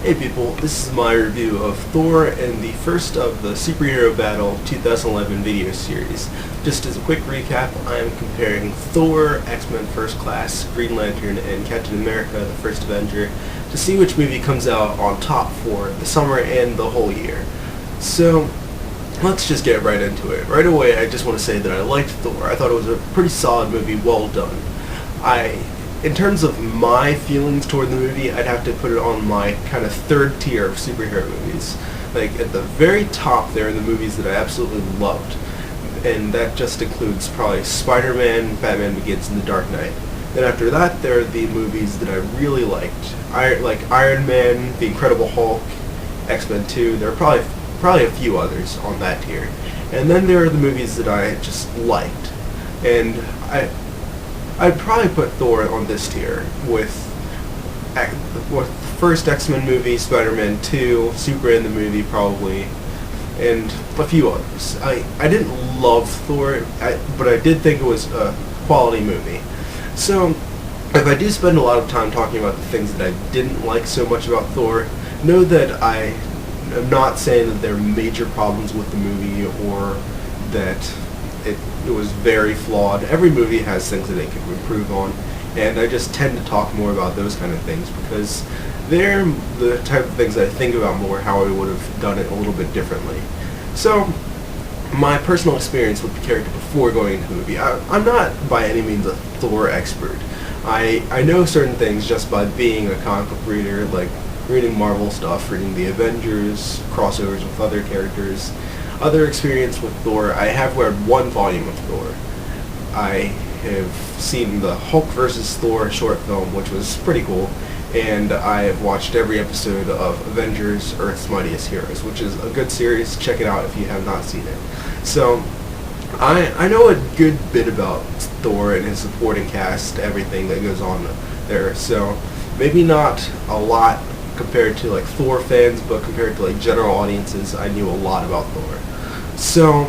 Hey people, this is my review of Thor and the first of the Superhero Battle 2011 video series. Just as a quick recap, I am comparing Thor, X-Men First Class, Green Lantern, and Captain America, the First Avenger, to see which movie comes out on top for the summer and the whole year. So, let's just get right into it. Right away, I just want to say that I liked Thor. I thought it was a pretty solid movie, well done. In terms of my feelings toward the movie, I'd have to put it on my kind of third tier of superhero movies. Like, at the very top there are the movies that I absolutely loved. And that just includes probably Spider-Man, Batman Begins, and The Dark Knight. Then after that, there are the movies that I really liked. Like Iron Man, The Incredible Hulk, X-Men 2, there are probably a few others on that tier. And then there are the movies that I just liked. And I'd probably put Thor on this tier with the first X-Men movie, Spider-Man 2, Superman the movie probably, and a few others. I didn't love Thor, but I did think it was a quality movie. So, if I do spend a lot of time talking about the things that I didn't like so much about Thor, know that I am not saying that there are major problems with the movie or that it was very flawed. Every movie has things that it can improve on, and I just tend to talk more about those kind of things because they're the type of things that I think about more, how I would have done it a little bit differently. So, my personal experience with the character before going into the movie, I'm not by any means a Thor expert. I know certain things just by being a comic book reader, like reading Marvel stuff, reading the Avengers, crossovers with other characters. Other experience with Thor, I have read one volume of Thor. I have seen the Hulk vs. Thor short film, which was pretty cool, and I have watched every episode of Avengers Earth's Mightiest Heroes, which is a good series. Check it out if you have not seen it. So, I know a good bit about Thor and his supporting cast, everything that goes on there, so maybe not a lot compared to like Thor fans, but compared to like general audiences, I knew a lot about Thor. So,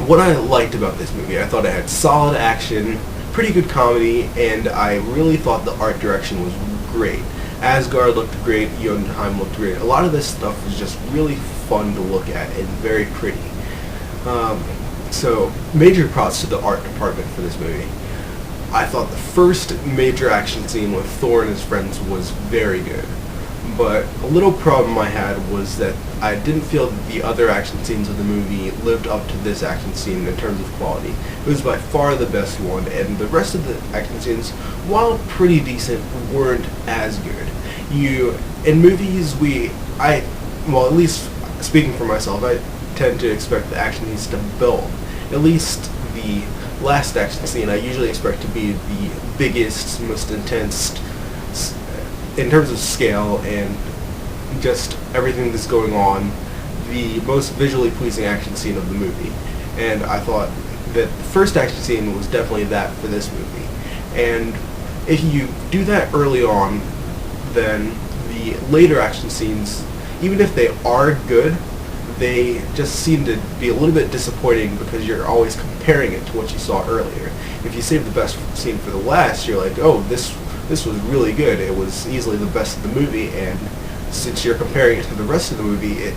what I liked about this movie, I thought it had solid action, pretty good comedy, and I really thought the art direction was great. Asgard looked great, Jotunheim looked great. A lot of this stuff was just really fun to look at and very pretty. So, major props to the art department for this movie. I thought the first major action scene with Thor and his friends was very good. But a little problem I had was that I didn't feel that the other action scenes of the movie lived up to this action scene in terms of quality. It was by far the best one, and the rest of the action scenes, while pretty decent, weren't as good. In movies, at least speaking for myself, I tend to expect the action scenes to build. At least the last action scene I usually expect to be the biggest, most intense, in terms of scale and just everything that's going on, the most visually pleasing action scene of the movie. And I thought that the first action scene was definitely that for this movie. And if you do that early on, then the later action scenes, even if they are good, they just seem to be a little bit disappointing because you're always comparing it to what you saw earlier. If you save the best scene for the last, you're like, oh, this was really good. It was easily the best of the movie, and since you're comparing it to the rest of the movie, it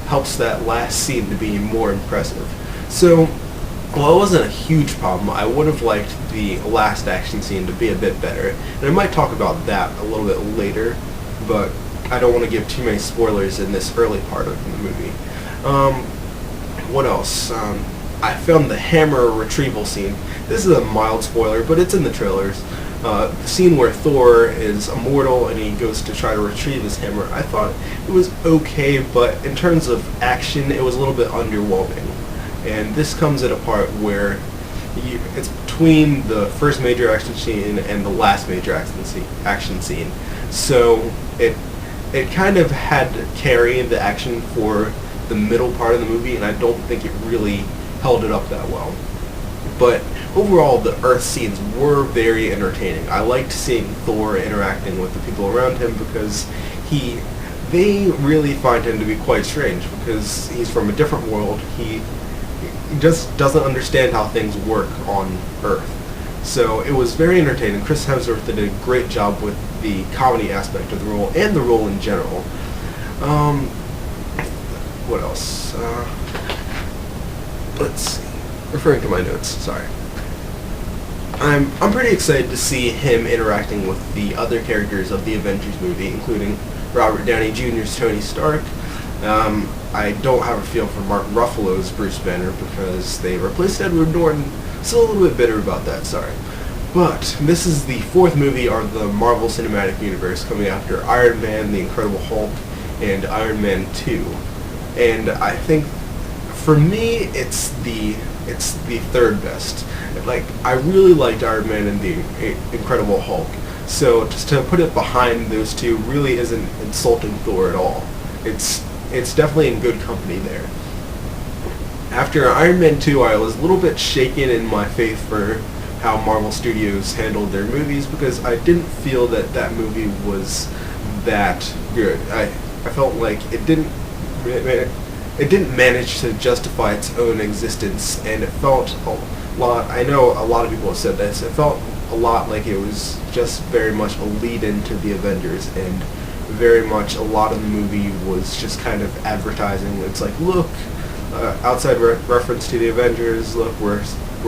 helps that last scene to be more impressive. So, while it wasn't a huge problem, I would have liked the last action scene to be a bit better. And I might talk about that a little bit later, but I don't want to give too many spoilers in this early part of the movie. What else? I found the hammer retrieval scene. This is a mild spoiler, but it's in the trailers. The scene where Thor is immortal and he goes to try to retrieve his hammer, I thought it was okay, but in terms of action, it was a little bit underwhelming. And this comes at a part where it's between the first major action scene and the last major action scene. So it kind of had to carry the action for the middle part of the movie, and I don't think it really held it up that well. But overall, the Earth scenes were very entertaining. I liked seeing Thor interacting with the people around him because they really find him to be quite strange because he's from a different world. He just doesn't understand how things work on Earth. So it was very entertaining. Chris Hemsworth did a great job with the comedy aspect of the role and the role in general. Um, what else? Let's see. Referring to my notes, sorry. I'm pretty excited to see him interacting with the other characters of the Avengers movie, including Robert Downey Jr.'s Tony Stark. I don't have a feel for Mark Ruffalo's Bruce Banner because they replaced Edward Norton. Still a little bit bitter about that, sorry. But this is the fourth movie of the Marvel Cinematic Universe, coming after Iron Man, The Incredible Hulk, and Iron Man 2. And I think, for me, it's the third best. Like, I really liked Iron Man and The Incredible Hulk, so just to put it behind those two really isn't insulting Thor at all. It's definitely in good company there. After Iron Man 2, I was a little bit shaken in my faith for how Marvel Studios handled their movies, because I didn't feel that movie was that good. I felt like it didn't manage to justify its own existence, and it felt a lot, I know a lot of people have said this, it felt a lot like it was just very much a lead-in to the Avengers, and very much a lot of the movie was just kind of advertising. It's like, look, outside reference to the Avengers, look, we're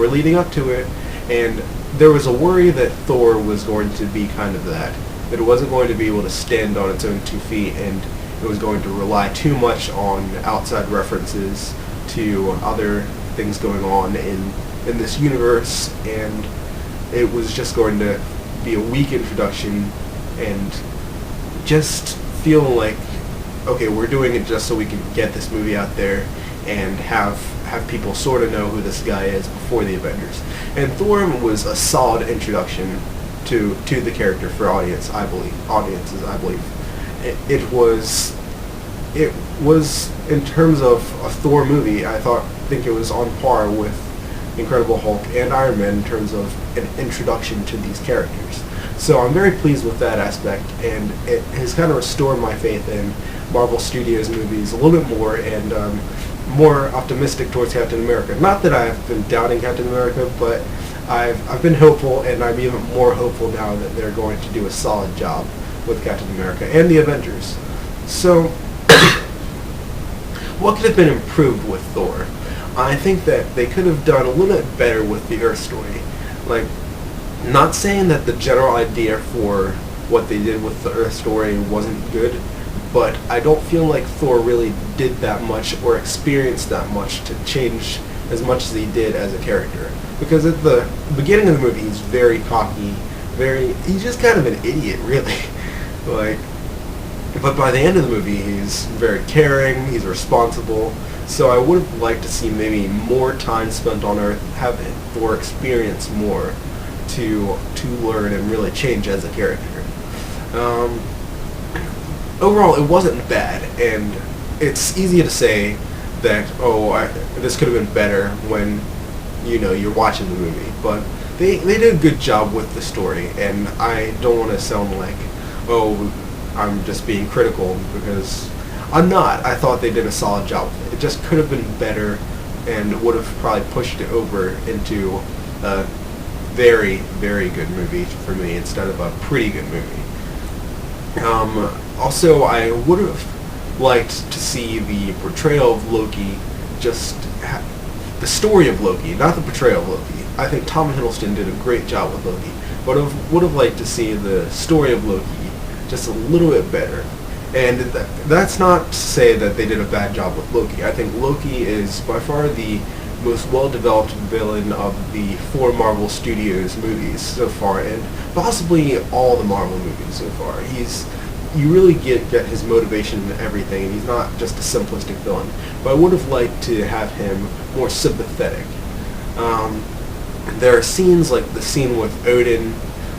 leading up to it. And there was a worry that Thor was going to be kind of that it wasn't going to be able to stand on its own 2 feet, and it was going to rely too much on outside references to other things going on in this universe, and it was just going to be a weak introduction and just feel like, okay, we're doing it just so we can get this movie out there and have people sort of know who this guy is before the Avengers. And Thor was a solid introduction to the character for audiences, I believe. It was in terms of a Thor movie, I think it was on par with Incredible Hulk and Iron Man in terms of an introduction to these characters. So I'm very pleased with that aspect, and it has kind of restored my faith in Marvel Studios movies a little bit more, and more optimistic towards Captain America. Not that I've been doubting Captain America, but I've been hopeful, and I'm even more hopeful now that they're going to do a solid job with Captain America and the Avengers. So, what could have been improved with Thor? I think that they could have done a little bit better with the Earth story. Like, not saying that the general idea for what they did with the Earth story wasn't good, but I don't feel like Thor really did that much or experienced that much to change as much as he did as a character. Because at the beginning of the movie, he's very cocky, he's just kind of an idiot, really. But by the end of the movie, he's very caring, he's responsible. So I would have liked to see maybe more time spent on Earth, have Thor experience more to learn and really change as a character. Overall, it wasn't bad, and it's easy to say that, this could have been better when, you're watching the movie. But they did a good job with the story, and I don't want to sound like, I'm just being critical, because I'm not. I thought they did a solid job with it. It just could have been better, and would have probably pushed it over into a very, very good movie for me instead of a pretty good movie. Also, I would have liked to see the portrayal of Loki, the story of Loki, not the portrayal of Loki. I think Tom Hiddleston did a great job with Loki, but I would have liked to see the story of Loki just a little bit better. And that's not to say that they did a bad job with Loki. I think Loki is by far the most well-developed villain of the 4 Marvel Studios movies so far, and possibly all the Marvel movies so far. You really get his motivation and everything, and he's not just a simplistic villain. But I would have liked to have him more sympathetic. There are scenes like the scene with Odin.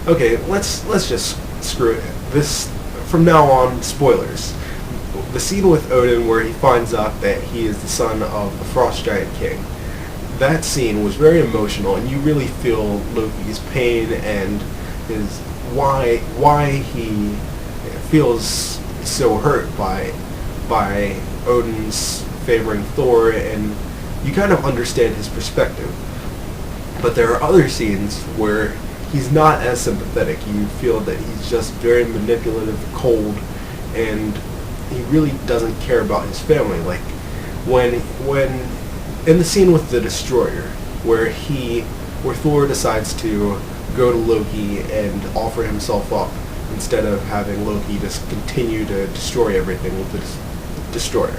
Okay, let's just screw it. This, from now on, spoilers. The scene with Odin where he finds out that he is the son of the Frost Giant King. That scene was very emotional, and you really feel Loki's pain and his why he feels so hurt by Odin's favoring Thor, and you kind of understand his perspective. But there are other scenes where he's not as sympathetic. You feel that he's just very manipulative, cold, and he really doesn't care about his family. Like when in the scene with the Destroyer, where Thor decides to go to Loki and offer himself up instead of having Loki just continue to destroy everything with the Destroyer.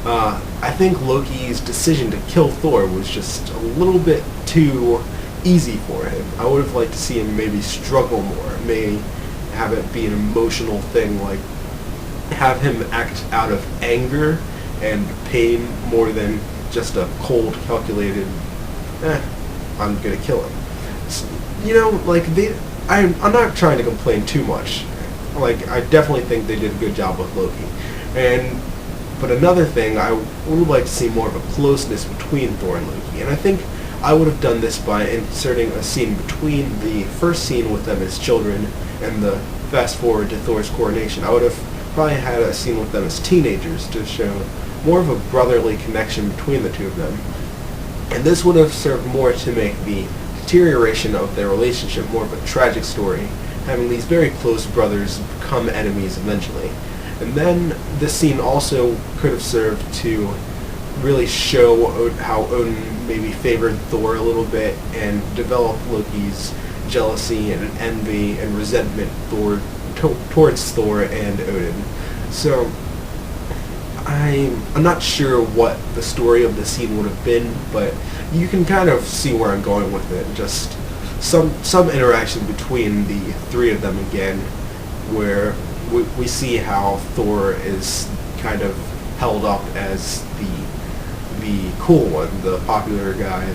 I think Loki's decision to kill Thor was just a little bit too easy for him. I would have liked to see him maybe struggle more, maybe have it be an emotional thing, like have him act out of anger and pain more than just a cold, calculated, I'm gonna kill him. So, like I'm not trying to complain too much. Like, I definitely think they did a good job with Loki. But another thing, I would like to see more of a closeness between Thor and Loki. And I think I would have done this by inserting a scene between the first scene with them as children and the fast forward to Thor's coronation. I would have probably had a scene with them as teenagers to show more of a brotherly connection between the two of them. And this would have served more to make the deterioration of their relationship more of a tragic story, having these very close brothers become enemies eventually. And then this scene also could have served to really show how Odin maybe favored Thor a little bit and develop Loki's jealousy and envy and resentment towards Thor and Odin. So I'm not sure what the story of the scene would have been, but you can kind of see where I'm going with it. Just some interaction between the three of them again, where we see how Thor is kind of held up as the cool one, the popular guy,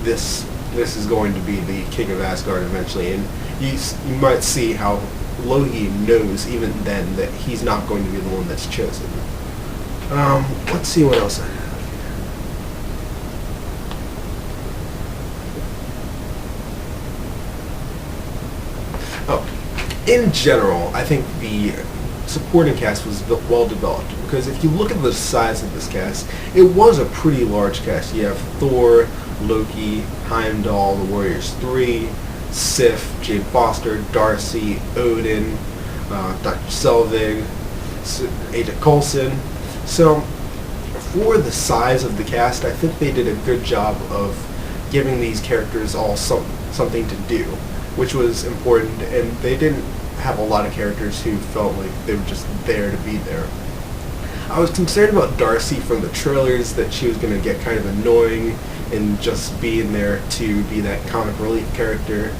this is going to be the king of Asgard eventually, and you might see how Loki knows even then that he's not going to be the one that's chosen. Let's see what else I have. In general, I think the supporting cast was well developed, because if you look at the size of this cast, it was a pretty large cast. You have Thor, Loki, Heimdall, the Warriors 3, Sif, Jane Foster, Darcy, Odin, Dr. Selvig, Agent Coulson. So, for the size of the cast, I think they did a good job of giving these characters all something to do, which was important, and they didn't have a lot of characters who felt like they were just there to be there. I was concerned about Darcy from the trailers, that she was going to get kind of annoying and just being there to be that comic relief character,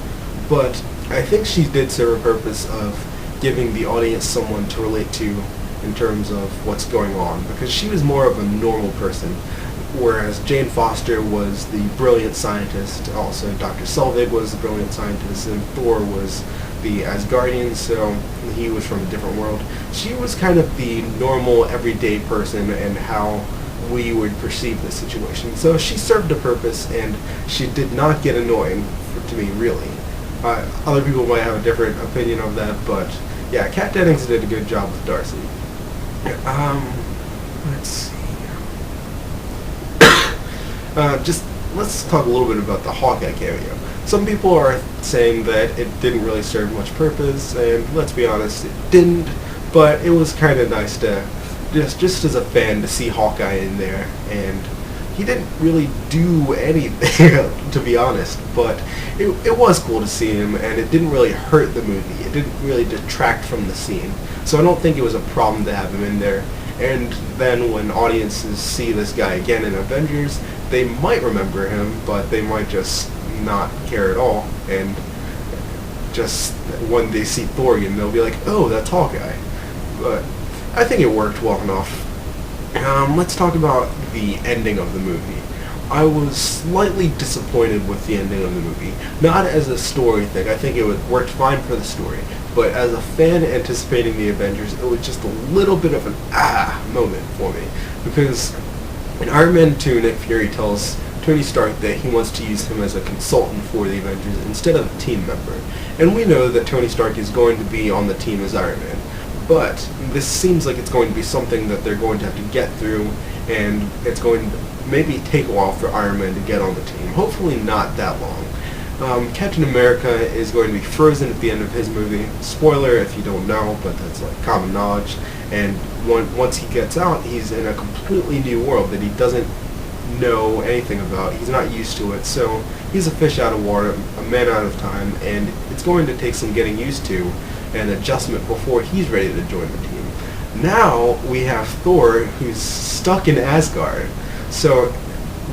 but I think she did serve a purpose of giving the audience someone to relate to in terms of what's going on, because she was more of a normal person, whereas Jane Foster was the brilliant scientist. Also, Dr. Selvig was the brilliant scientist, and Thor was the Asgardian, so he was from a different world. She was kind of the normal, everyday person and how we would perceive this situation. So she served a purpose, and she did not get annoying to me, really. Other people might have a different opinion of that, but yeah, Kat Dennings did a good job with Darcy. Let's see. Let's talk a little bit about the Hawkeye cameo. Some people are saying that it didn't really serve much purpose, and let's be honest, it didn't, but it was kind of nice to, just as a fan, to see Hawkeye in there, and he didn't really do anything, to be honest, but it was cool to see him, and it didn't really hurt the movie. It didn't really detract from the scene, so I don't think it was a problem to have him in there. And then when audiences see this guy again in Avengers, they might remember him, but they might just not care at all, and just when they see Thor again, they'll be like, oh, that's Hawkeye. But I think it worked well enough. Let's talk about the ending of the movie. I was slightly disappointed with the ending of the movie. Not as a story thing, I think it worked fine for the story, but as a fan anticipating the Avengers, it was just a little bit of an moment for me. Because in Iron Man 2, Nick Fury tells Tony Stark that he wants to use him as a consultant for the Avengers instead of a team member. And we know that Tony Stark is going to be on the team as Iron Man. But this seems like it's going to be something that they're going to have to get through, and it's going to maybe take a while for Iron Man to get on the team. Hopefully not that long. Captain America is going to be frozen at the end of his movie. Spoiler if you don't know, but that's like common knowledge. And once he gets out, he's in a completely new world that he doesn't know anything about. He's not used to it, so he's a fish out of water, a man out of time, and it's going to take some getting used to and adjustment before he's ready to join the team. Now we have Thor, who's stuck in Asgard. So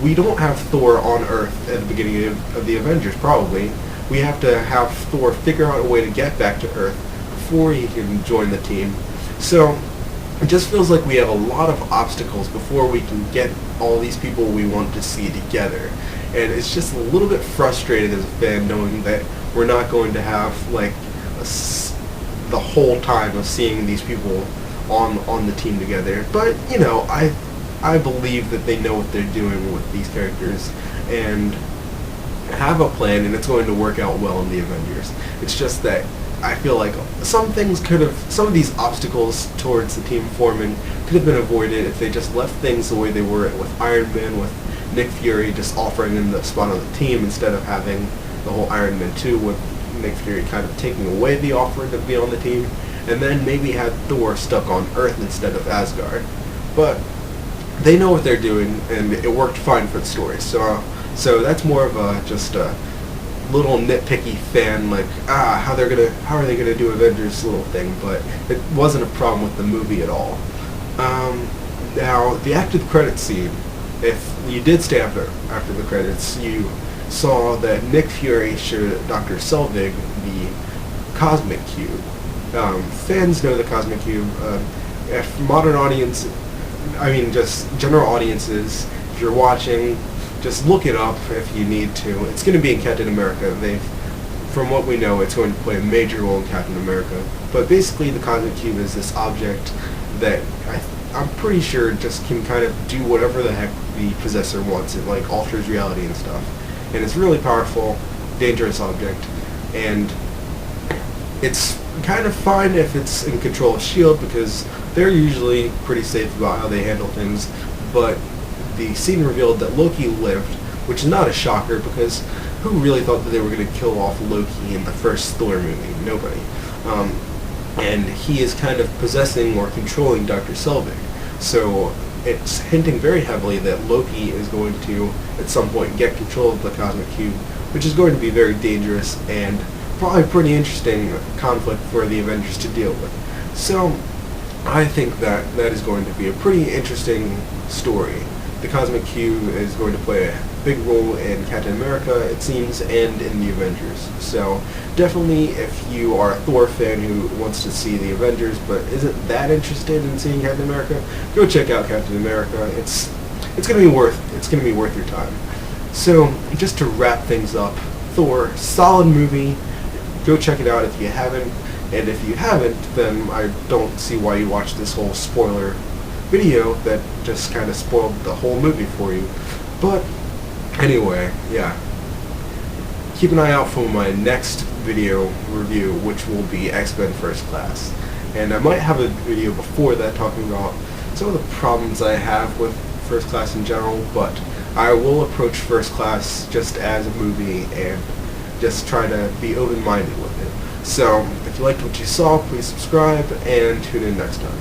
we don't have Thor on Earth at the beginning of the Avengers, probably. We have to have Thor figure out a way to get back to Earth before he can join the team. So it just feels like we have a lot of obstacles before we can get all these people we want to see together. And it's just a little bit frustrating as a fan knowing that we're not going to have like the whole time of seeing these people on the team together. But, you know, I believe that they know what they're doing with these characters and have a plan, and it's going to work out well in the Avengers. It's just that I feel like some of these obstacles towards the team forming could have been avoided if they just left things the way they were with Iron Man, with Nick Fury just offering him the spot on the team instead of having the whole Iron Man 2 with Nick Fury kind of taking away the offer to be on the team, and then maybe had Thor stuck on Earth instead of Asgard. But they know what they're doing, and it worked fine for the story. So that's more of a just a little nitpicky fan, like how are they gonna do Avengers little thing, but it wasn't a problem with the movie at all. Now the after the credits scene, if you did stay after the credits, you saw that Nick Fury showed Dr. Selvig the Cosmic Cube. Fans know the Cosmic Cube. If modern audience, I mean just general audiences, if you're watching, just look it up if you need to. It's going to be in Captain America. From what we know, it's going to play a major role in Captain America. But basically, the Cosmic Cube is this object that I'm pretty sure just can kind of do whatever the heck the possessor wants. It like alters reality and stuff. And it's really powerful, dangerous object. And it's kind of fine if it's in control of S.H.I.E.L.D. because they're usually pretty safe about how they handle things. But the scene revealed that Loki lived, which is not a shocker because who really thought that they were going to kill off Loki in the first Thor movie? Nobody. And he is kind of possessing or controlling Dr. Selvig. So it's hinting very heavily that Loki is going to, at some point, get control of the Cosmic Cube, which is going to be very dangerous and probably pretty interesting conflict for the Avengers to deal with. So I think that is going to be a pretty interesting story. The Cosmic Cube is going to play a big role in Captain America, it seems, and in the Avengers. So definitely, if you are a Thor fan who wants to see the Avengers but isn't that interested in seeing Captain America, go check out Captain America. It's going to be worth your time. So just to wrap things up, Thor, solid movie. Go check it out if you haven't, and if you haven't, then I don't see why you watch this whole spoiler video that just kind of spoiled the whole movie for you. But anyway, yeah, keep an eye out for my next video review, which will be X-Men First Class, and I might have a video before that talking about some of the problems I have with First Class in general, but I will approach First Class just as a movie and just try to be open-minded with it. So if you liked what you saw, please subscribe and tune in next time.